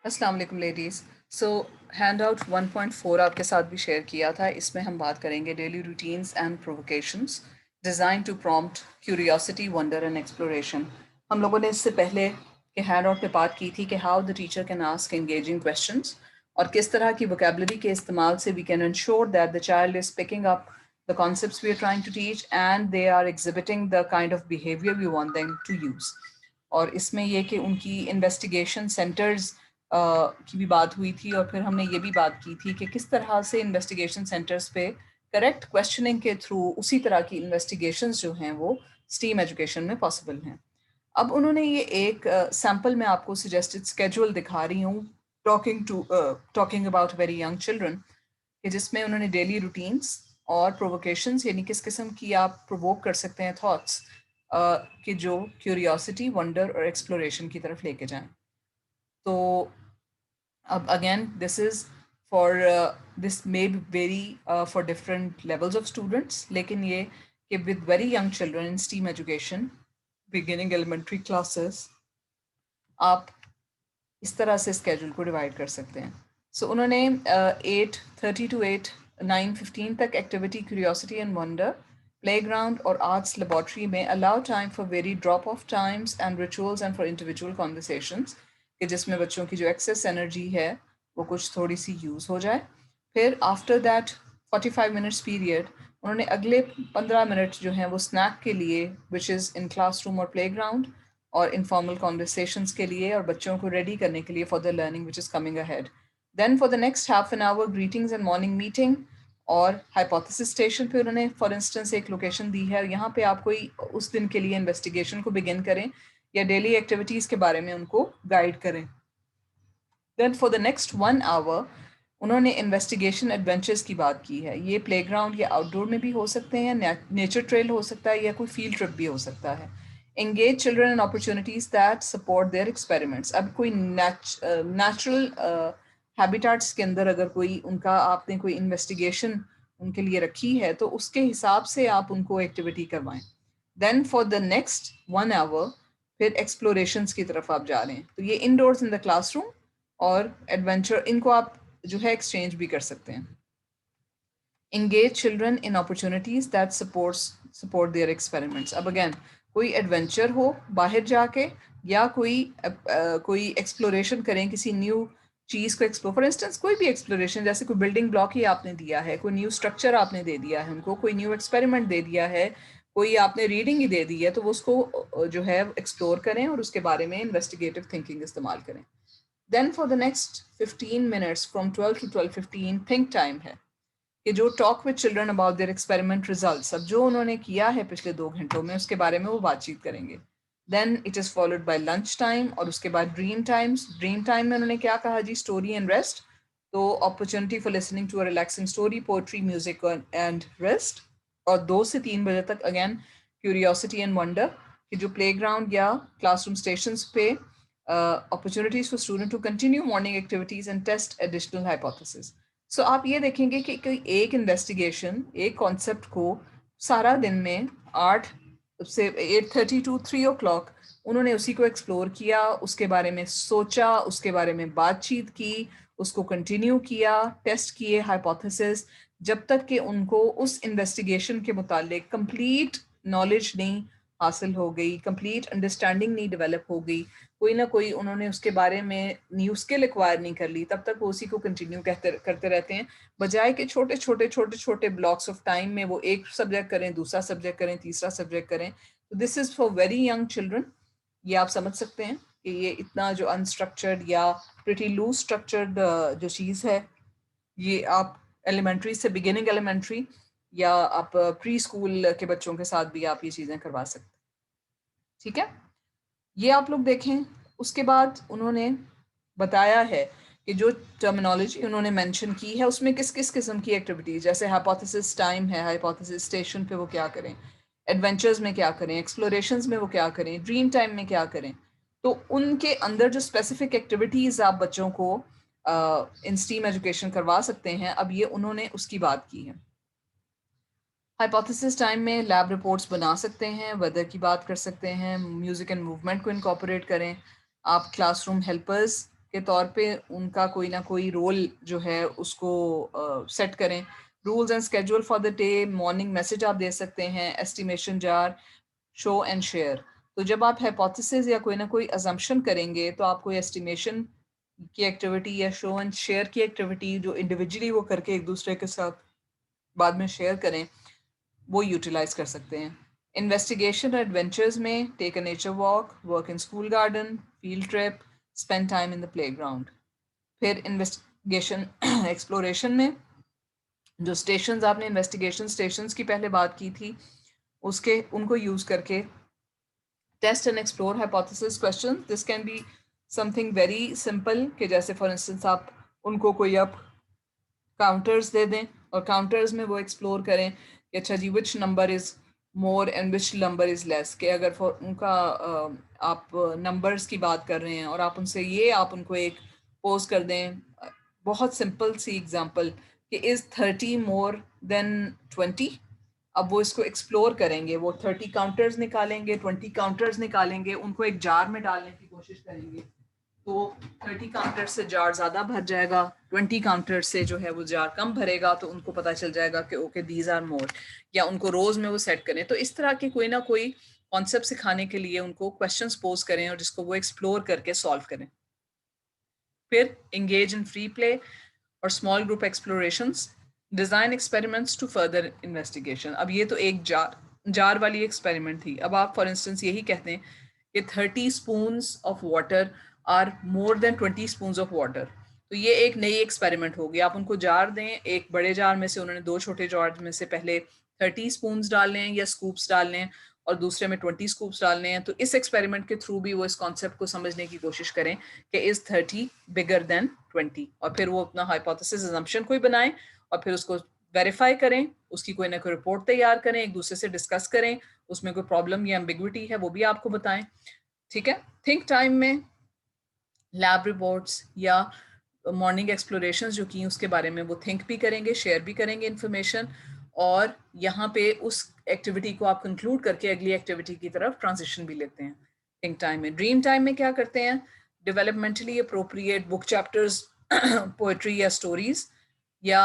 السلام علیکم لیڈیز. سو hand out 1.4 آپ کے ساتھ بھی شیئر کیا تھا. اس میں ہم بات کریں گے daily routines and provocations design to prompt curiosity wonder and exploration. ہم لوگوں نے اس سے پہلے کہ ہینڈ آؤٹ پہ بات کی تھی کہ how the teacher can ask engaging questions اور کس طرح کی ووکیبلری کے استعمال سے we can ensure that the child is picking up the concepts we are trying to teach and they are exhibiting the kind of behavior we want them to use. اور اس میں یہ کہ ان کی انویسٹیگیشن سینٹرز کی بھی بات ہوئی تھی اور پھر ہم نے یہ بھی بات کی تھی کہ کس طرح سے انویسٹیگیشن سینٹرز پہ کریکٹ کویشچننگ کے تھرو اسی طرح کی انویسٹیگیشنز جو ہیں وہ اسٹیم ایجوکیشن میں پاسبل ہیں. اب انہوں نے یہ ایک سیمپل میں آپ کو سجیسٹڈ اسکیجول دکھا رہی ہوں talking about very young children کہ جس میں انہوں نے ڈیلی روٹینس اور پرووکیشنز یعنی کس قسم کی آپ پرووک کر سکتے ہیں تھاٹس کہ جو کیوریوسٹی ونڈر اور ایکسپلوریشن کی طرف لے کے جائیں. تو اب again this is for this may be very for different levels of students لیکن یہ کہ with very young children in STEM education beginning elementary classes آپ اس طرح سے اسکیجول کو ڈیوائڈ کر سکتے ہیں. سو انہوں نے 8:30 to 9:15 تک activity curiosity and wonder playground اور آرٹس لیبارٹری میں allow time for very drop off times and rituals and for individual conversations کہ جس میں بچوں کی جو ایکسیس انرجی ہے وہ کچھ تھوڑی سی یوز ہو جائے. پھر آفٹر دیٹ 45 منٹس پیریڈ انہوں نے اگلے 15 منٹ جو ہیں وہ اسنیک کے لیے وچ از ان کلاس روم اور پلے گراؤنڈ اور انفارمل کانورسیشنس کے لیے اور بچوں کو ریڈی کرنے کے لیے for the learning which is coming ahead. Then for the next half an hour greetings and morning meeting اور ہائپوتھیسس اسٹیشن پہ انہوں نے فار انسٹنس ایک لوکیشن دی ہے. یہاں پہ آپ کوئی اس دن کے لیے انویسٹیگیشن کو بگن کریں یا ڈیلی ایکٹیویٹیز کے بارے میں ان کو گائیڈ کریں. Then for the next 1 hour انہوں نے انویسٹیگیشن ایڈونچرز کی بات کی ہے. یہ پلے گراؤنڈ یا آؤٹ ڈور میں بھی ہو سکتے ہیں, نیچر ٹریل ہو سکتا ہے یا کوئی فیلڈ ٹرپ بھی ہو سکتا ہے. Engage children in opportunities that support their experiments. اب کوئی نیچرل ہیبیٹاٹس کے اندر اگر کوئی ان کا آپ نے کوئی انویسٹیگیشن ان کے لیے رکھی ہے تو اس کے حساب سے آپ ان کو ایکٹیویٹی کروائیں. دین فار دا نیکسٹ 1 hour پھر ایکسپلوریشنس کی طرف آپ جا رہے ہیں. تو یہ endorse in the class room اور ایڈونچر ان کو آپ جو ہے ایکسچینج بھی کر سکتے ہیں. Engage children in opportunities that support their experiments. اب اگین کوئی ایڈونچر ہو باہر جا کے یا کوئی ایکسپلوریشن کریں کسی نیو چیز کو ایکسپلور. فار انسٹنس کوئی بھی ایکسپلوریشن جیسے کوئی بلڈنگ بلاک ہی آپ نے دیا ہے, کوئی نیو اسٹرکچر آپ نے دے دیا ہے ان کو, کوئی نیو ایکسپیریمنٹ دے دیا ہے, کوئی آپ نے ریڈنگ ہی دے دی ہے تو وہ اس کو جو ہے ایکسپلور کریں اور اس کے بارے میں انویسٹیگیٹو تھنکنگ استعمال کریں. Then for the next 15 minutes from 12 to 12:15 think time ہے کہ جو talk with children about their experiment results. اب جو انہوں نے کیا ہے پچھلے 2 گھنٹوں میں اس کے بارے میں وہ بات چیت کریں گے. Then it is followed by lunch time اور اس کے بعد ڈریم ٹائمس. ڈریم ٹائم میں انہوں نے کیا کہا جی, اسٹوری اینڈ ریسٹ. تو opportunity for listening to a relaxing story, poetry, music and rest. اور 2 سے 3 بجے تک اگین کیوریوسٹی اینڈ ونڈر کہ جو پلے گراؤنڈ یا کلاس روم اسٹیشنس پہ opportunities for student to continue morning activities and test additional hypothesis. So آپ یہ دیکھیں گے کہ ایک انویسٹیگیشن ایک کانسیپٹ کو سارا دن میں 8:30 to 3 o'clock انہوں نے اسی کو ایکسپلور کیا, اس کے بارے میں سوچا, اس کے بارے میں بات چیت کی, اس کو کنٹینیو کیا, ٹیسٹ کیے ہائپوتھیسس, جب تک کہ ان کو اس انویسٹیگیشن کے متعلق کمپلیٹ نالج نہیں حاصل ہو گئی, کمپلیٹ انڈرسٹینڈنگ نہیں ڈیولپ ہو گئی, کوئی نہ کوئی انہوں نے اس کے بارے میں نیو اسکل ایکوائر نہیں کر لی, تب تک وہ اسی کو کنٹینیو کرتے رہتے ہیں بجائے کہ چھوٹے بلاکس آف ٹائم میں وہ ایک سبجیکٹ کریں, دوسرا سبجیکٹ کریں, تیسرا سبجیکٹ کریں. تو this is for very young children. یہ آپ سمجھ سکتے ہیں کہ یہ اتنا جو انسٹرکچرڈ یا پریٹی لوز اسٹرکچرڈ جو چیز ہے یہ آپ ایلیمنٹری سے بگننگ ایلیمنٹری یا آپ پری اسکول کے بچوں کے ساتھ بھی آپ یہ چیزیں کروا سکتے ہیں. ٹھیک ہے, یہ آپ لوگ دیکھیں. اس کے بعد انہوں نے بتایا ہے کہ جو ٹرمینالوجی انہوں نے مینشن کی ہے اس میں کس کس قسم کی ایکٹیویٹیز, جیسے ہائپوتھیسس ٹائم ہے, ہائپوتھیسس اسٹیشن پہ وہ کیا کریں, ایڈونچرز میں کیا کریں, ایکسپلوریشنز میں وہ کیا کریں, ڈریم ٹائم میں کیا کریں. تو ان کے اندر جو اسپیسیفک ایکٹیویٹیز آپ بچوں کو ان اسٹیم ایجوکیشن کروا سکتے ہیں, اب یہ انہوں نے اس کی بات کی ہے. ہائپوتھیسس ٹائم میں لیب رپورٹس بنا سکتے ہیں, ویدر کی بات کر سکتے ہیں, میوزک اینڈ موومنٹ کو انکارپوریٹ کریں. آپ کلاس روم ہیلپرز کے طور پہ ان کا کوئی نہ کوئی رول جو ہے اس کو سیٹ کریں. Rules and schedule for the day, morning message آپ دے سکتے ہیں, ایسٹیمیشن جار, شو اینڈ شیئر. تو جب آپ ہائپوتھیسز یا کوئی نہ کوئی ازمپشن کریں گے تو آپ کوئی ایسٹیمیشن کی ایکٹیویٹی یا شو اینڈ شیئر کی ایکٹیویٹی جو انڈیویجلی وہ کر کے ایک دوسرے کے ساتھ بعد میں شیئر کریں, وہ یوٹیلائز کر سکتے ہیں. انویسٹیگیشن ایڈونچرز میں take a nature walk, work in school garden, field trip, spend time in the پلے گراؤنڈ. پھر انویسٹیگیشن ایکسپلوریشن میں جو اسٹیشنز آپ نے انویسٹیگیشن اسٹیشنز کی پہلے بات کی تھی, اس کے ان کو یوز کر کے test and explore hypotheses question. This can be something very simple کہ جیسے فار انسٹنس آپ ان کو کوئی آپ کاؤنٹرز دے دیں اور کاؤنٹرز میں وہ ایکسپلور کریں کہ اچھا جی which number is more and which number is less, کہ اگر ان کا آپ نمبرز کی بات کر رہے ہیں اور آپ ان سے یہ آپ ان کو ایک پوز کر دیں, بہت سمپل سی ایگزامپل کہ از 30 مور دین 20. اب وہ اس کو ایکسپلور کریں گے, وہ 30 کاؤنٹرز نکالیں گے, 20 کاؤنٹرز نکالیں گے, ان کو ایک جار میں ڈالنے کی کوشش کریں گے. تو 30 کاؤنٹر سے جار زیادہ بھر جائے گا, 20 کاؤنٹر سے جو ہے وہ جار کم بھرے گا, تو ان کو پتہ چل جائے گا کہ اوکے دیز آر مور, یا ان کو روز میں وہ سیٹ کریں. تو اس طرح کی کوئی نہ کوئی کانسیپٹ سکھانے کے لیے ان کو کویسچنس پوز کریں اور جس کو وہ ایکسپلور کر کے سالو کریں. پھر انگیج ان فری پلے اور small group explorations, design experiments to further investigation. اب یہ تو ایک جار والی ایکسپیریمنٹ تھی. اب آپ فار انسٹنس یہی کہتے ہیں کہ 30 spoons of water or more than 20 spoons of water, تو یہ ایک نئی ایکسپیریمنٹ ہوگی. آپ ان کو جار دیں, ایک بڑے جار میں سے انہوں نے 2 چھوٹے جار میں سے پہلے 30 اسپونس ڈالنے ہیں یا اسکوپس ڈالنے ہیں اور دوسرے میں 20 اسکوپس ڈالنے ہیں. تو اس ایکسپیریمنٹ کے تھرو بھی وہ اس کانسیپٹ کو سمجھنے کی کوشش کریں کہ از 30 بگر دین 20, اور پھر وہ اپنا ہائپوتھیسس ازمپشن کوئی بنائیں اور پھر اس کو ویریفائی کریں, اس کی کوئی نہ کوئی رپورٹ تیار کریں, ایک دوسرے سے ڈسکس کریں, اس میں کوئی پرابلم یا ایمبیگوٹی ہے وہ بھی آپ کو بتائیں. ٹھیک ہے. تھنک ٹائم میں لیب رپورٹس یا مارننگ ایکسپلوریشنز جو کی اس کے بارے میں وہ تھنک بھی کریں گے, شیئر بھی کریں گے انفارمیشن, اور یہاں پہ اس ایکٹیویٹی کو آپ کنکلوڈ کر کے اگلی ایکٹیویٹی کی طرف ٹرانزیشن بھی لیتے ہیں. تھنک ٹائم میں ڈریم ٹائم میں کیا کرتے ہیں, ڈیولپمنٹلی اپروپریٹ بک چیپٹرز, پوئٹری یا اسٹوریز, یا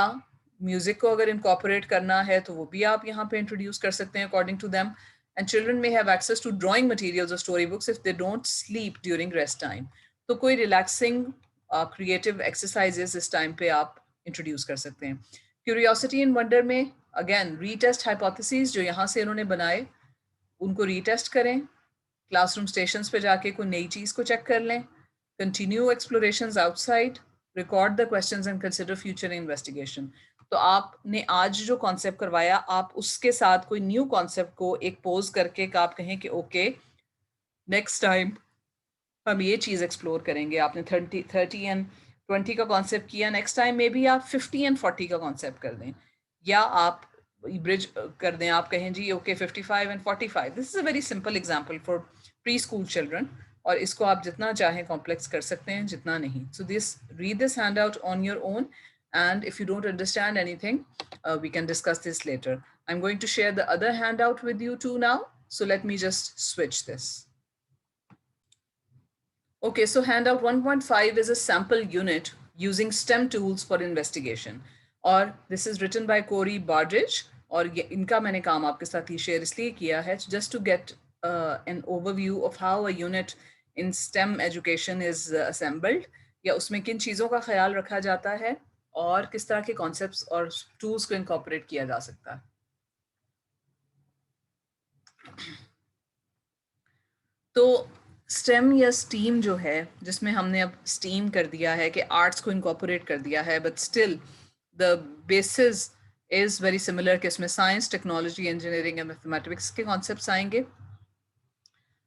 میوزک کو اگر انکارپوریٹ کرنا ہے تو وہ بھی آپ یہاں پہ انٹروڈیوس کر سکتے ہیں according to them. And children may have access to drawing materials or story books if they don't sleep during rest time. تو کوئی ریلیکسنگ کریٹو ایکسرسائزز اس ٹائم پہ آپ انٹروڈیوس کر سکتے ہیں. کیوریوسٹی اینڈ ونڈر میں اگین ری ٹیسٹ ہائپوتھیسز جو یہاں سے انہوں نے بنائے ان کو ری ٹیسٹ کریں, کلاس روم اسٹیشنس پہ جا کے کوئی نئی چیز کو چیک کر لیں, continue explorations outside, record the questions and consider future investigation. تو آپ نے آج جو کانسیپٹ کروایا آپ اس کے ساتھ کوئی نیو کانسیپٹ کو ایک پوز کر کے آپ کہیں کہ اوکے نیکسٹ ٹائم ہم یہ چیز ایکسپلور کریں گے. آپ نے 30 اینڈ 20 کا کانسیپٹ کیا, نیکسٹ ٹائم میں بھی آپ 50 اینڈ 40 کا کانسیپٹ کر دیں, یا آپ برج کر دیں, آپ کہیں جی okay 55 and 45. This is a very simple example for preschool children, اور اس کو آپ جتنا چاہیں کمپلیکس کر سکتے ہیں جتنا نہیں. So this read this handout on your own, and if you don't understand anything we can discuss this later. I'm going to share the other handout with you too now, so let me just switch this. Okay, so handout 1.5 is a sample unit using STEM tools for investigation, اور this is written by Corey Bardridge, اور ان کا میں نے کام آپ کے ساتھ یہ share اس لیے کیا ہے just to get an overview of how a unit in STEM education is assembled, یا اس میں کن چیزوں کا خیال رکھا جاتا ہے اور کس طرح کے کانسیپٹس اور ٹولس کو انکارپوریٹ کیا جا سکتا ہے. تو اسٹیم یا اسٹیم جو ہے, جس میں ہم نے اب اسٹیم کر دیا ہے کہ آرٹس کو انکارپوریٹ کر دیا ہے, but still the basis is very similar کہ اس میں science, technology, engineering and mathematics کے کانسیپٹس آئیں گے.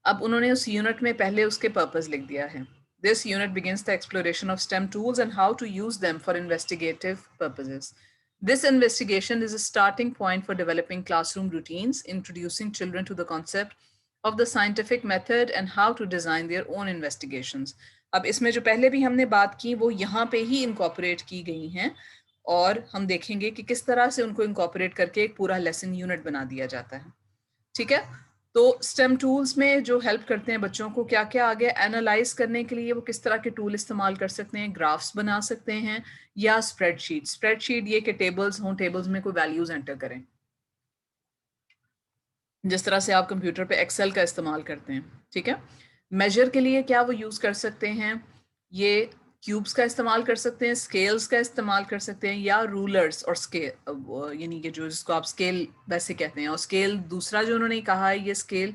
اب انہوں نے اس یونٹ میں پہلے اس کے پرپز لکھ دیا ہے. This unit begins the exploration of STEM tools and how to use them for investigative purposes. This investigation is a starting point for developing classroom routines, introducing children to the concept of the scientific method and how to design their own investigations. اب اس میں جو پہلے بھی ہم نے بات کی وہ یہاں پہ ہی انکارپوریٹ کی گئی ہیں, اور ہم دیکھیں گے کہ کس طرح سے ان کو انکارپوریٹ کر کے ایک پورا لیسن یونٹ بنا دیا جاتا ہے. ٹھیک ہے. تو STEM ٹولز میں جو ہیلپ کرتے ہیں بچوں کو کیا کیا آگے اینالائز کرنے کے لیے وہ کس طرح کے ٹول استعمال کر سکتے ہیں. گرافس بنا سکتے ہیں یا اسپریڈ شیٹ یہ کہ ٹیبلز ہوں, ٹیبلز میں کوئی ویلیوز انٹر کریں, جس طرح سے آپ کمپیوٹر پہ ایکسل کا استعمال کرتے ہیں. ٹھیک ہے. میجر کے لیے کیا وہ یوز کر سکتے ہیں, یہ کیوبس کا استعمال کر سکتے ہیں, اسکیلز کا استعمال کر سکتے ہیں, یا رولرز اور اسکیل, یعنی کہ جو جس کو آپ اسکیل ویسے کہتے ہیں. اور اسکیل دوسرا جو انہوں نے کہا ہے, یہ اسکیل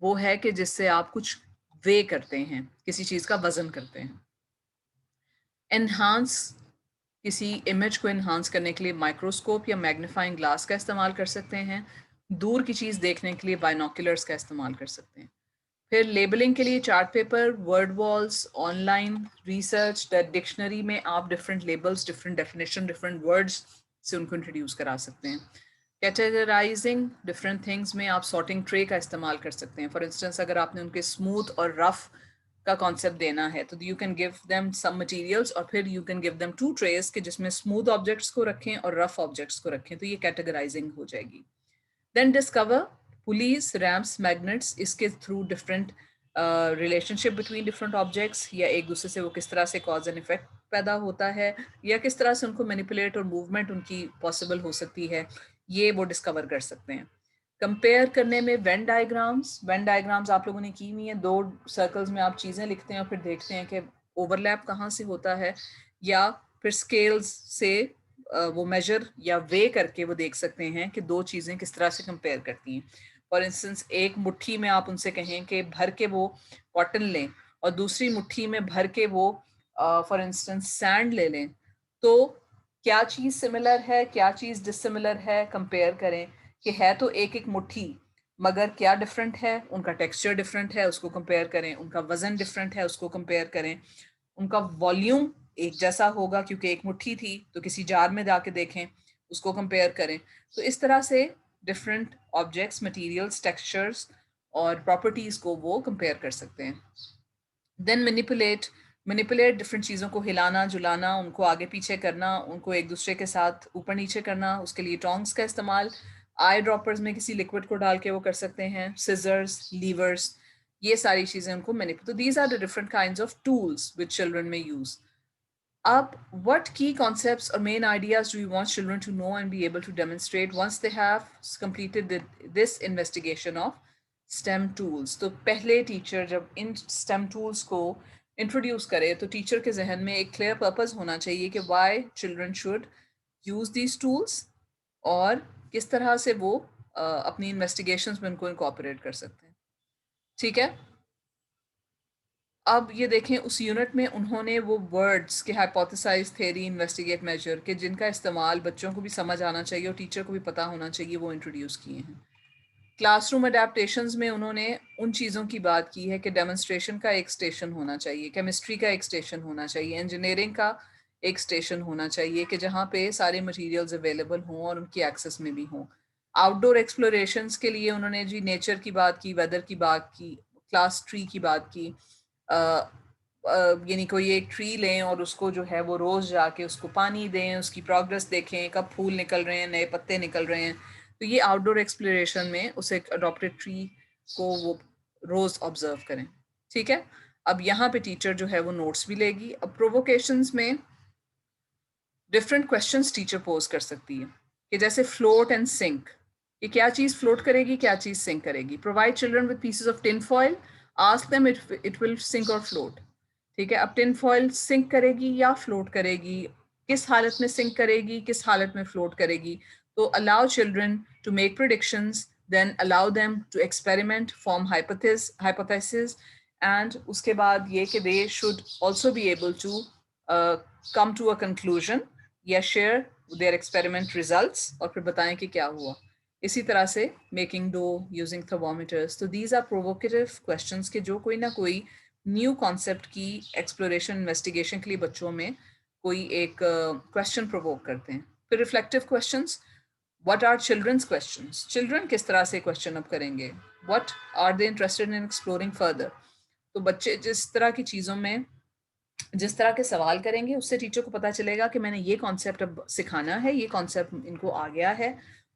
وہ ہے کہ جس سے آپ کچھ وے کرتے ہیں, کسی چیز کا وزن کرتے ہیں. انہانس, کسی امیج کو انہانس کرنے کے لیے مائکروسکوپ یا میگنیفائنگ گلاس کا استعمال کر سکتے ہیں. دور کی چیز دیکھنے کے لیے بائنوکولرز کا استعمال کر سکتے ہیں. پھر لیبلنگ کے لیے chart paper, word walls, online research, dictionary میں آپ different labels, different definition, different words سے ان کو انٹروڈیوس کرا سکتے ہیں. کیٹیگرائزنگ ڈفرینٹ تھنگس میں آپ سارٹنگ ٹرے کا استعمال کر سکتے ہیں. فار انسٹنس اگر آپ نے ان کے اسموتھ اور رف کا کانسیپٹ دینا ہے تو you can give them some materials, اور پھر you can give them 2 trees کہ جس میں اسموتھ آبجیکٹس کو رکھیں اور رف آبجیکٹس کو رکھیں. تو یہ کیٹیگرائزنگ ہو جائے گی. دین ڈسکور پولیز, ریمپس, میگنیٹس, اس کے تھرو ڈفرینٹ ریلیشن شپ بٹوین ڈفرینٹ آبجیکٹس, یا ایک دوسرے سے وہ کس طرح سے کاز اینڈ افیکٹ پیدا ہوتا ہے, یا کس طرح سے ان کو مینیپولیٹ اور موومنٹ ان کی پاسبل ہو سکتی ہے, یہ وہ ڈسکور کر سکتے ہیں. کمپیئر کرنے میں وین ڈائیگرامس آپ لوگوں نے کی ہوئی ہیں. 2 سرکلز میں آپ چیزیں لکھتے ہیں اور پھر دیکھتے ہیں کہ اوور لیپ کہاں سے ہوتا ہے, یا پھر اسکیلز سے وہ میجر یا وے کر کے وہ دیکھ سکتے ہیں کہ 2 چیزیں کس طرح سے کمپیئر کرتی ہیں. فار انسٹنس ایک مٹھی میں آپ ان سے کہیں کہ بھر کے وہ کاٹن لیں, اور دوسری مٹھی میں بھر کے وہ فار انسٹنس سینڈ لے لیں, تو کیا چیز سملر ہے, کیا چیز ڈسملر ہے, کمپیئر کریں کہ ہے تو ایک مٹھی مگر کیا ڈفرینٹ ہے, ان کا ٹیکسچر ڈفرینٹ ہے, اس کو کمپیئر کریں. ان کا وزن ڈفرینٹ ہے, اس کو کمپیئر کریں. ان کا والیوم ایک جیسا ہوگا کیونکہ ایک مٹھی تھی, تو کسی جار میں جا کے دیکھیں, اس کو کمپیئر کریں. تو اس طرح سے ڈفرینٹ آبجیکٹس, مٹیریلس, ٹیکسچرز اور پراپرٹیز کو وہ کمپیئر کر سکتے ہیں. دین مینیپولیٹ ڈفرینٹ چیزوں کو ہلانا, جلانا, ان کو آگے پیچھے کرنا, ان کو ایک دوسرے کے ساتھ اوپر نیچے کرنا. اس کے لیے ٹونگس کا استعمال, آئی ڈراپرز میں کسی لکوڈ کو ڈال کے وہ کر سکتے ہیں, سیزرز, لیورز, یہ ساری چیزیں ان کو مینیپولیٹ. تو these are the different kinds of tools which children may use. اب what key concepts or main ideas do you want children to know and be able to demonstrate once they have completed this investigation of STEM tools؟ تو پہلے teacher جب ان STEM tools کو introduce کرے تو teacher کے ذہن میں ایک کلیئر پرپز ہونا چاہیے کہ why children should use these tools, اور کس طرح سے وہ اپنی انویسٹیگیشنز میں ان کو انکارپوریٹ کر سکتے ہیں. ٹھیک ہے. اب یہ دیکھیں اس یونٹ میں انہوں نے وہ ورڈز کے ہائپوتھیسائز, تھیری, انویسٹیگیٹ, میجر کے جن کا استعمال بچوں کو بھی سمجھ آنا چاہیے اور ٹیچر کو بھی پتہ ہونا چاہیے, وہ انٹروڈیوس کیے ہیں. کلاس روم اڈیپٹیشنز میں انہوں نے ان چیزوں کی بات کی ہے کہ ڈیمونسٹریشن کا ایک اسٹیشن ہونا چاہیے, کیمسٹری کا ایک اسٹیشن ہونا چاہیے, انجینئرنگ کا ایک اسٹیشن ہونا چاہیے کہ جہاں پہ سارے مٹیریلز اویلیبل ہوں اور ان کی ایکسیس میں بھی ہوں. آؤٹ ڈور ایکسپلوریشنز کے لیے انہوں نے جی نیچر کی بات کی, ویدر کی بات کی, کلاس ٹری کی بات کی, یعنی کوئی ایک ٹری لیں اور اس کو جو ہے وہ روز جا کے اس کو پانی دیں, اس کی پروگرس دیکھیں, کب پھول نکل رہے ہیں, نئے پتے نکل رہے ہیں. تو یہ آؤٹ ڈور ایکسپلوریشن میں اس ایک اڈاپٹیڈ ٹری کو وہ روز آبزرو کریں. ٹھیک ہے. اب یہاں پہ ٹیچر جو ہے وہ نوٹس بھی لے گی. اب پرووکیشنز میں ڈفرینٹ کویشچنس ٹیچر پوز کر سکتی ہے کہ جیسے فلوٹ اینڈ سنک, کہ کیا چیز فلوٹ کرے گی, کیا چیز سنک کرے گی. Provide children with pieces of tin foil, ask them it will sink اور فلوٹ. ٹھیک ہے. اب ٹن فوائل سنک کرے گی یا فلوٹ کرے گی, کس حالت میں سنک کرے گی, کس حالت میں فلوٹ کرے گی. تو allow children to make predictions, then allow them to experiment, form hypotheses, and اس کے بعد یہ کہ they should also be able to come to a conclusion یا share their experiment results, اور پھر بتائیں کہ کیا ہوا. اسی طرح سے making dough, using thermometers. تو these are provocative questions کہ جو کوئی نہ کوئی نیو کانسیپٹ کی ایکسپلوریشن, انویسٹیگیشن کے لیے بچوں میں کوئی ایک کویشچن پرووک کرتے ہیں. پھر reflective questions, what are children's questions, children کس طرح سے کویشچن اپ کریں گے, what are they interested in exploring further. تو بچے جس طرح کی چیزوں میں جس طرح کے سوال کریں گے اس سے ٹیچر کو پتا چلے گا کہ میں نے یہ کانسیپٹ اب سکھانا ہے, یہ کانسیپٹ ان کو آ گیا ہے,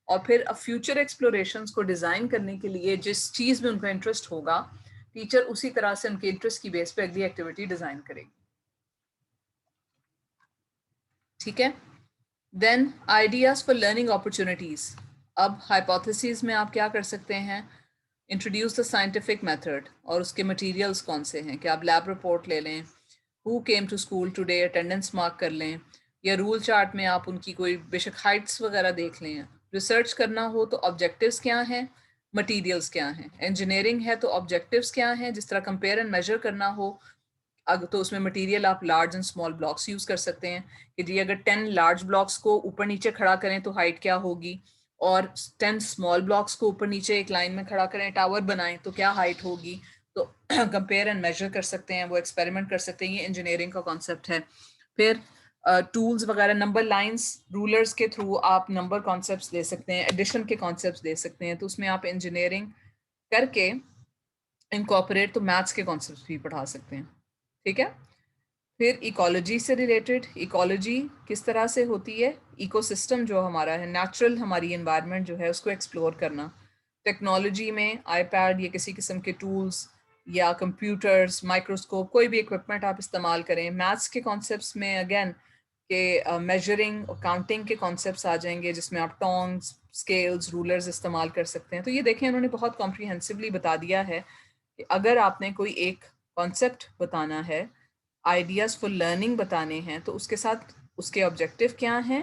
اور پھر اب فیوچر ایکسپلوریشنس کو ڈیزائن کرنے کے لیے جس چیز میں ان کا انٹرسٹ ہوگا ٹیچر اسی طرح سے ان کے انٹرسٹ کی بیس پہ اگلی ایکٹیویٹی ڈیزائن کرے گی. ٹھیک ہے. دین آئیڈیاز فار لرننگ اپرچونیٹیز. اب ہائپوتھیسز میں آپ کیا کر سکتے ہیں؟ انٹروڈیوس دا سائنٹیفک میتھڈ اور اس کے مٹیریلس کون سے ہیں کہ آپ لیب رپورٹ لے لیں, who came to school today, attendance mark کر لیں, یا رول چارٹ میں آپ ان کی کوئی بے شک ہائٹس وغیرہ دیکھ لیں. ریسرچ کرنا ہو تو آبجیکٹیوز کیا ہیں, مٹیریلس کیا ہیں. انجینئرنگ ہے تو آبجیکٹیوز کیا ہیں, جس طرح کمپیئر اینڈ میجر کرنا ہو تو اس میں مٹیریل آپ large and small blocks use کر سکتے ہیں کہ جی اگر 10 لارج بلاکس کو اوپر نیچے کھڑا کریں تو ہائٹ کیا ہوگی, اور 10 اسمال بلاکس کو اوپر نیچے ایک لائن میں کھڑا کریں, ٹاور بنائیں تو کیا ہائٹ ہوگی. تو کمپیئر اینڈ میجر کر سکتے ہیں, وہ ایکسپیریمنٹ کر سکتے ہیں. یہ انجینئرنگ کا کانسیپٹ ہے. پھر ٹولز وغیرہ, نمبر لائنس, رولرز کے تھرو آپ نمبر کانسیپٹس دے سکتے ہیں, ایڈیشن کے کانسیپٹس دے سکتے ہیں. تو اس میں آپ انجینئرنگ کر کے انکارپوریٹ تو میتھس کے کانسیپٹس بھی پڑھا سکتے ہیں. ٹھیک ہے. پھر ایکالوجی سے ریلیٹڈ, ایکالوجی کس طرح سے ہوتی ہے, ایکو سسٹم جو ہمارا ہے, نیچرل ہماری انوائرمنٹ جو ہے اس کو ایکسپلور کرنا. ٹیکنالوجی میں آئی پیڈ یا کسی قسم کے ٹولز یا کمپیوٹرز, مائکروسکوپ, کوئی بھی اکوپمنٹ آپ استعمال کریں. میتھس کے کانسیپٹس میں اگین کہ میجرنگ اور کاؤنٹنگ کے کانسیپٹس آ جائیں گے جس میں آپ ٹونگز, اسکیلز, رولرز استعمال کر سکتے ہیں. تو یہ دیکھیں انہوں نے بہت کمپریہنسولی بتا دیا ہے کہ اگر آپ نے کوئی ایک کانسیپٹ بتانا ہے, آئیڈیاز فار لرننگ بتانے ہیں, تو اس کے ساتھ اس کے آبجیکٹیو کیا ہیں,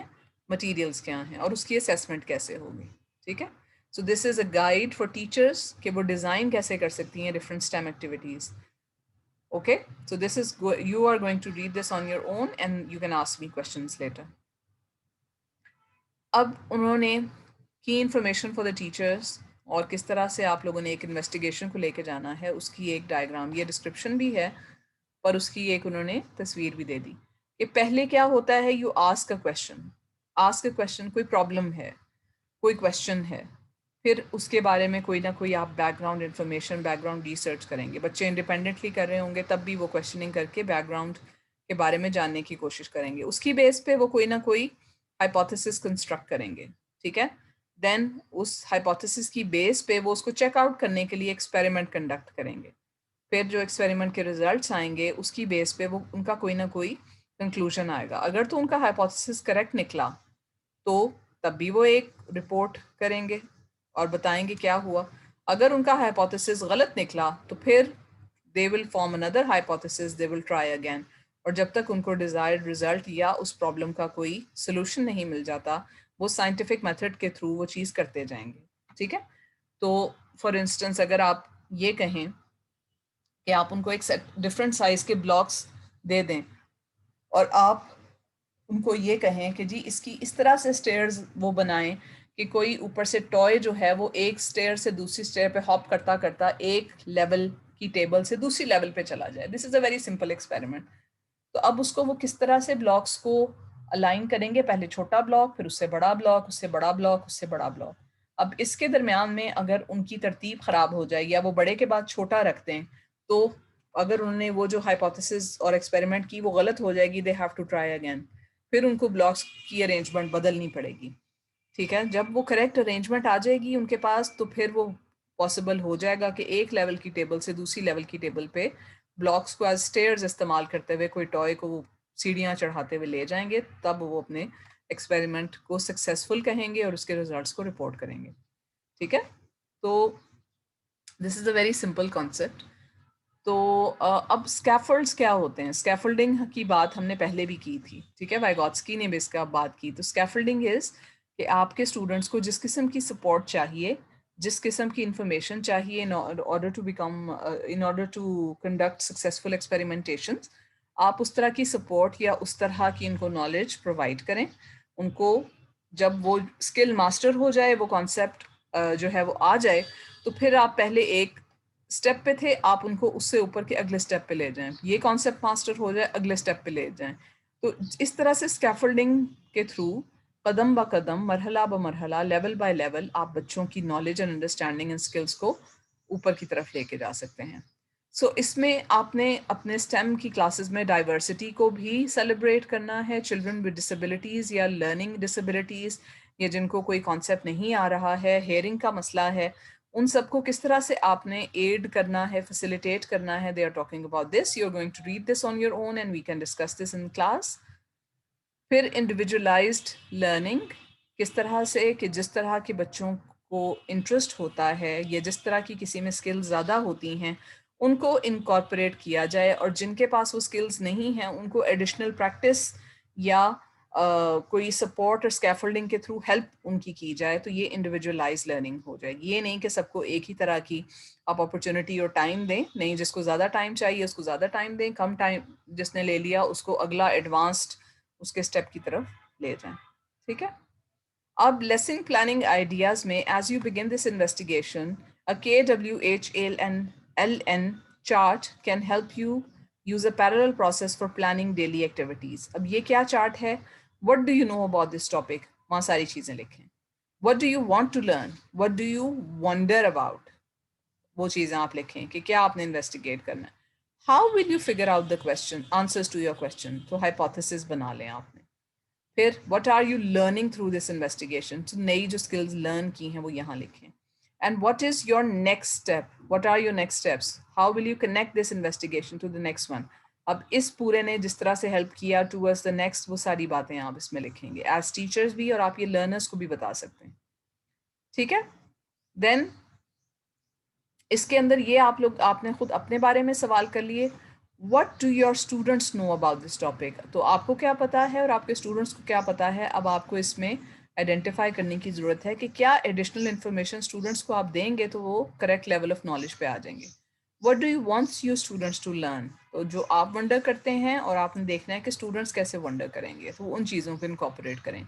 مٹیریلز کیا ہیں, اور اس کی اسیسمنٹ کیسے ہوگی. ٹھیک ہے. So this is a guide for teachers کہ وہ ڈیزائن کیسے کر سکتی ہیں different STEM activities. Okay, so this is you are going to read this on your own and you can ask me questions later. اب انہوں نے کی انفارمیشن فار دا ٹیچرس اور کس طرح سے آپ لوگوں نے ایک انویسٹیگیشن کو لے کے جانا ہے اس کی ایک ڈائیگرام, یہ ڈسکرپشن بھی ہے پر اس کی ایک انہوں نے تصویر بھی دے دی کہ پہلے کیا ہوتا ہے. You ask a question, ask a question, کوئی پرابلم ہے, کوئی کویشچن ہے, پھر اس کے بارے میں کوئی نہ کوئی آپ back ground information, back ground research کریں گے. بچے انڈیپینڈنٹلی کر رہے ہوں گے تب بھی وہ کویشچننگ کر کے بیک گراؤنڈ کے بارے میں جاننے کی کوشش کریں گے. اس کی بیس پہ وہ کوئی نہ کوئی ہائپوتھیسس کنسٹرکٹ کریں گے. ٹھیک ہے. دین اس ہائپوتھیسس کی بیس پہ وہ اس کو چیک آؤٹ کرنے کے لیے ایکسپیریمنٹ کنڈکٹ کریں گے. پھر جو ایکسپیریمنٹ کے ریزلٹس آئیں گے اس کی بیس پہ وہ ان کا کوئی نہ کوئی کنکلوژن آئے گا. اگر تو ان کا ہائپوتھیسس کریکٹ نکلا تو تب بھی وہ ایک رپورٹ کریں گے اور بتائیں گے کیا ہوا. اگر ان کا ہائپوتھیسس غلط نکلا تو پھر they will form another hypothesis, they will try again. اور جب تک ان کو ڈیزائرڈ رزلٹ یا اس پرابلم کا کوئی سلوشن نہیں مل جاتا وہ سائنٹیفک میتھڈ کے تھرو وہ چیز کرتے جائیں گے. ٹھیک ہے. تو فار انسٹنس اگر آپ یہ کہیں کہ آپ ان کو ایک ڈفرینٹ سائز کے بلاکس دے دیں اور آپ ان کو یہ کہیں کہ جی اس کی اس طرح سے سٹیئرز وہ بنائیں کہ کوئی اوپر سے ٹوائے جو ہے وہ ایک سٹیئر سے دوسری سٹیئر پہ ہاپ کرتا کرتا ایک لیول کی ٹیبل سے دوسری لیول پہ چلا جائے. دس is a very simple experiment. تو اب اس کو وہ کس طرح سے بلاکس کو الائن کریں گے, پہلے چھوٹا بلاک, پھر اس سے بڑا بلاک, اس سے بڑا بلاک, اس سے بڑا بلاک. اب اس کے درمیان میں اگر ان کی ترتیب خراب ہو جائے یا وہ بڑے کے بعد چھوٹا رکھ دیں تو اگر انہوں نے وہ جو ہائپوتھیسس اور ایکسپیریمنٹ کی وہ غلط ہو جائے گی, they have to try again. پھر ان کو بلاکس کی ارینجمنٹ بدلنی پڑے گی. ٹھیک ہے. جب وہ کریکٹ ارینجمنٹ آ جائے گی ان کے پاس تو پھر وہ پاسبل ہو جائے گا کہ ایک لیول کی ٹیبل سے دوسری لیول کی ٹیبل پہ بلاکس کو ایز اسٹیئرز استعمال کرتے ہوئے کوئی ٹوائے کو وہ سیڑھیاں چڑھاتے ہوئے لے جائیں گے. تب وہ اپنے ایکسپیریمنٹ کو سکسیزفل کہیں گے اور اس کے ریزلٹس کو رپورٹ کریں گے. ٹھیک ہے. تو this is a very simple concept. تو اب اسکیفولڈس کیا ہوتے ہیں؟ اسکیفولڈنگ کی بات ہم نے پہلے بھی کی تھی. ٹھیک ہے. وائگوٹسکی نے بھی اس کا بات کی. تو اسکیفولڈنگ از کہ آپ کے اسٹوڈنٹس کو جس قسم کی سپورٹ چاہیے, جس قسم کی انفارمیشن چاہیے in order to conduct successful experimentations, آپ اس طرح کی سپورٹ یا اس طرح کی ان کو نالج پرووائڈ کریں. ان کو جب وہ اسکل ماسٹر ہو جائے, وہ کانسیپٹ جو ہے وہ آ جائے, تو پھر آپ پہلے ایک اسٹیپ پہ تھے, آپ ان کو اس سے اوپر کے اگلے اسٹیپ پہ لے جائیں. یہ کانسیپٹ ماسٹر ہو جائے, اگلے اسٹیپ پہ لے جائیں. تو اس طرح سے اسکیفولڈنگ کے تھرو قدم با قدم, مرحلہ بہ مرحلہ, لیول بائی لیول آپ بچوں کی knowledge and understanding and skills کو اوپر کی طرف لے کے جا سکتے ہیں. سو اس میں آپ نے اپنے اسٹیم کی کلاسز میں ڈائیورسٹی کو بھی سیلیبریٹ کرنا ہے. چلڈرن ود ڈسیبلٹیز یا لرننگ ڈسیبلٹیز یا جن کو کوئی کانسیپٹ نہیں آ رہا ہے, ہیئرنگ کا مسئلہ ہے, ان سب کو کس طرح سے آپ نے ایڈ کرنا ہے, فیسیلیٹیٹ کرنا ہے. They are talking about this, you are going to read this on your own and we can discuss this in class. پھر انڈیویجولائزڈ لرننگ, کس طرح سے کہ جس طرح کے بچوں کو انٹرسٹ ہوتا ہے یا جس طرح کی کسی میں اسکلز زیادہ ہوتی ہیں ان کو انکارپوریٹ کیا جائے, اور جن کے پاس وہ اسکلز نہیں ہیں ان کو ایڈیشنل پریکٹس یا کوئی سپورٹ اور اسکیفولڈنگ کے تھرو ہیلپ ان کی جائے, تو یہ انڈیویجولائز لرننگ ہو جائے گی. یہ نہیں کہ سب کو ایک ہی طرح کی آپ اپرچونٹی اور ٹائم دیں, نہیں, جس کو زیادہ ٹائم چاہیے اس کو زیادہ ٹائم دیں, کم ٹائم جس نے لے لیا اس کو اگلا ایڈوانسڈ اس کے اسٹیپ کی طرف لے جائیں. ٹھیک ہے. اب لیسن پلاننگ آئیڈیاز میں as you begin this investigation KWHLN chart can help you use a parallel process for planning daily activities. اب یہ کیا چارٹ ہے؟ What do you know about this topic, وہاں ساری چیزیں لکھیں. What do you want to learn, what do you wonder about, وہ چیزیں آپ لکھیں کہ کیا آپ نے انویسٹیگیٹ کرنا ہے. How will you figure out the question, answers to your question, تو ہائپوتھیسز بنا لیں آپ نے. پھر what are you learning through this investigation, نئی جو اسکلز لرن کی ہیں وہ یہاں لکھیں. And what is your next step, what are your next steps, how will you connect this investigation to the next one. اب اس پورے نے جس طرح سے ہیلپ کیا ٹوورڈز دا نیکسٹ, وہ ساری باتیں آپ اس میں لکھیں گے ایز ٹیچرز بھی, اور آپ یہ لرنرس کو بھی بتا سکتے ہیں. ٹھیک ہے. دین اس کے اندر یہ آپ نے خود اپنے بارے میں سوال کر لیے, what do your students know about this topic, تو آپ کو کیا پتا ہے اور آپ کے اسٹوڈنٹس کو کیا پتا ہے. اب آپ کو اس میں آئیڈینٹیفائی کرنے کی ضرورت ہے کہ کیا ایڈیشنل انفارمیشن اسٹوڈنٹس کو آپ دیں گے تو وہ کریکٹ لیول آف نالج پہ آ جائیں گے. What do you wants your students to learn, تو جو آپ ونڈر کرتے ہیں اور آپ نے دیکھنا ہے کہ اسٹوڈنٹس کیسے ونڈر کریں گے, تو ان چیزوں کو انکارپوریٹ کریں.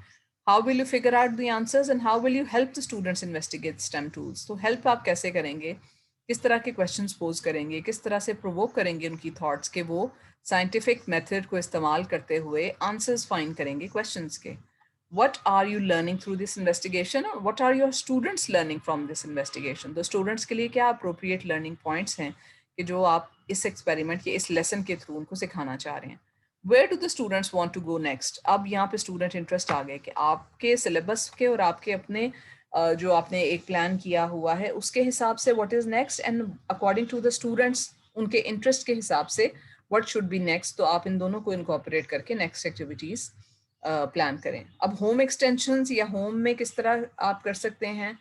How will you figure out the answers and how will you help the students investigate STEM tools, تو ہیلپ آپ کیسے کریں گے, کس طرح کے کویشچنس پوز کریں گے, کس طرح سے پرووک کریں گے ان کی تھاٹس کے وہ سائنٹیفک میتھڈ کو استعمال کرتے ہوئے آنسرز فائنڈ کریں گے کویشچنس کے. What are you learning through this investigation, اور what are your students learning from this investigation. تو اسٹوڈنٹس کے لیے کیا اپروپریٹ لرننگ پوائنٹس ہیں کہ جو آپ اس ایکسپیریمنٹ یا اس لیسن کے تھرو ان کو سکھانا چاہ رہے ہیں. Where do the students want to go next, اب یہاں پہ اسٹوڈنٹ انٹرسٹ آ گئے کہ آپ کے سلیبس کے اور آپ کے اپنے جو آپ نے ایک پلان کیا ہوا ہے اس کے حساب سے what is next, and according to the students ان کے انٹرسٹ کے حساب سے واٹ شوڈ بی نیکسٹ. تو آپ ان دونوں کو انکارپوریٹ کر کے نیکسٹ ایکٹیویٹیز پلان کریں. اب ہوم ایکسٹینشنز یا ہوم میں کس طرح آپ کر سکتے ہیں,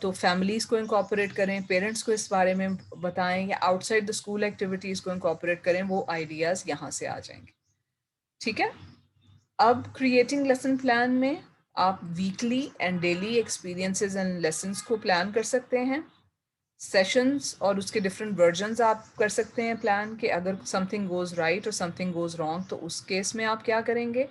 تو فیملیز کو انکارپوریٹ کریں, پیرنٹس کو اس بارے میں بتائیں, یا out side the school activities کو انکارپوریٹ کریں, وہ آئیڈیاز یہاں سے آ جائیں گے. ٹھیک ہے. اب کریٹنگ لیسن پلان میں آپ weekly and daily experiences and lessons کو پلان کر سکتے ہیں. سیشنز اور اس کے ڈفرینٹ ورژنز آپ کر سکتے ہیں پلان کے, اگر سم تھنگ گوز رائٹ اور سم تھنگ گوز رانگ تو اس کیس میں آپ کیا کریں گے.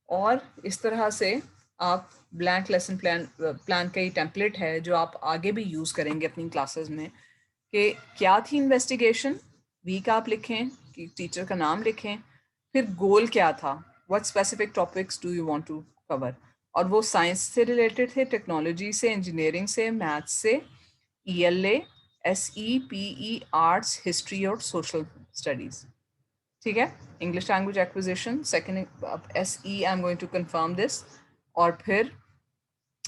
اور اس طرح سے آپ بلینک لیسن پلان کا یہ ٹیمپلیٹ ہے جو آپ آگے بھی یوز کریں گے اپنی کلاسز میں, کہ کیا تھی انویسٹیگیشن, ویک آپ لکھیں, کہ ٹیچر کا نام لکھیں, پھر گول کیا تھا, what specific topics do you want to cover, اور وہ سائنس سے ریلیٹڈ تھے, ٹیکنالوجی سے, انجینئرنگ سے, میتھس سے, ELA, SE, PE, arts, history اور سوشل اسٹڈیز. ٹھیک ہے. English language acquisition second, SE I am going to confirm this. اور پھر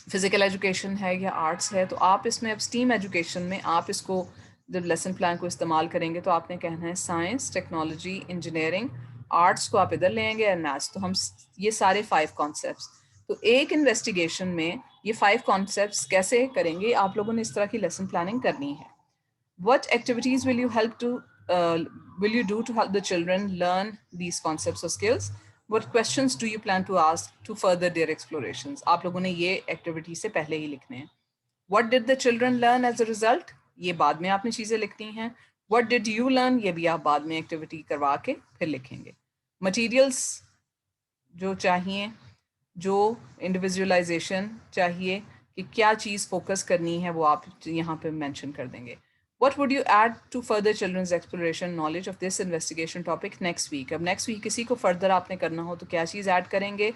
فزیکل ایجوکیشن ہے یا آرٹس ہے, تو آپ اس میں اب اسٹیم ایجوکیشن میں آپ اس کو جب لیسن پلان کو استعمال کریں گے تو آپ نے کہنا ہے سائنس, ٹیکنالوجی, انجینئرنگ, آرٹس کو آپ ادھر لیں گے, اور میتھس. تو ہم یہ سارے 5 کانسیپٹس, تو ایک انویسٹیگیشن میں یہ 5 کانسیپٹس کیسے کریں گے, آپ لوگوں نے اس طرح کی لیسن پلاننگ کرنی ہے. What activities will you do to help the children learn these concepts or skills? What questions do you plan to ask to further their explorations? آپ لوگوں نے یہ ایکٹیویٹی سے پہلے ہی لکھنے ہیں. What did the children learn as a result? یہ بعد میں آپ نے چیزیں لکھنی ہیں. What did you learn? یہ بھی آپ بعد میں ایکٹیویٹی کروا کے پھر لکھیں گے. Materials جو چاہیے, جو انڈیویژولائزیشن چاہیے کہ کیا چیز فوکس کرنی ہے, وہ آپ یہاں پہ مینشن کر دیں گے. What would you add to further children's exploration knowledge of this investigation topic next week? اب next week کسی کو further آپ نے کرنا ہو تو کیا چیز ایڈ کریں گے.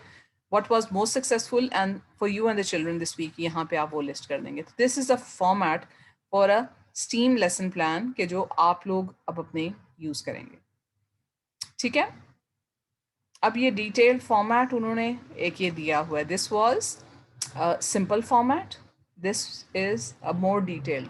What was most successful and for you and the children this week, یہاں پہ آپ وہ لسٹ کر دیں گے. This is a format for a STEAM lesson plan کہ جو آپ لوگ اب اپنے یوز کریں گے. ٹھیک ہے. اب یہ ڈیٹیل فارمیٹ انہوں نے ایک یہ دیا ہوا ہے. This was simple format. This is a more detailed.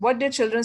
what did children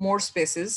more spaces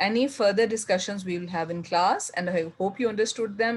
Any further discussions we will have in class and I hope you understood them.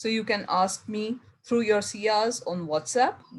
so you can ask me through your CRs on WhatsApp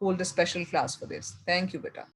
hold a special class for this. Thank you beta.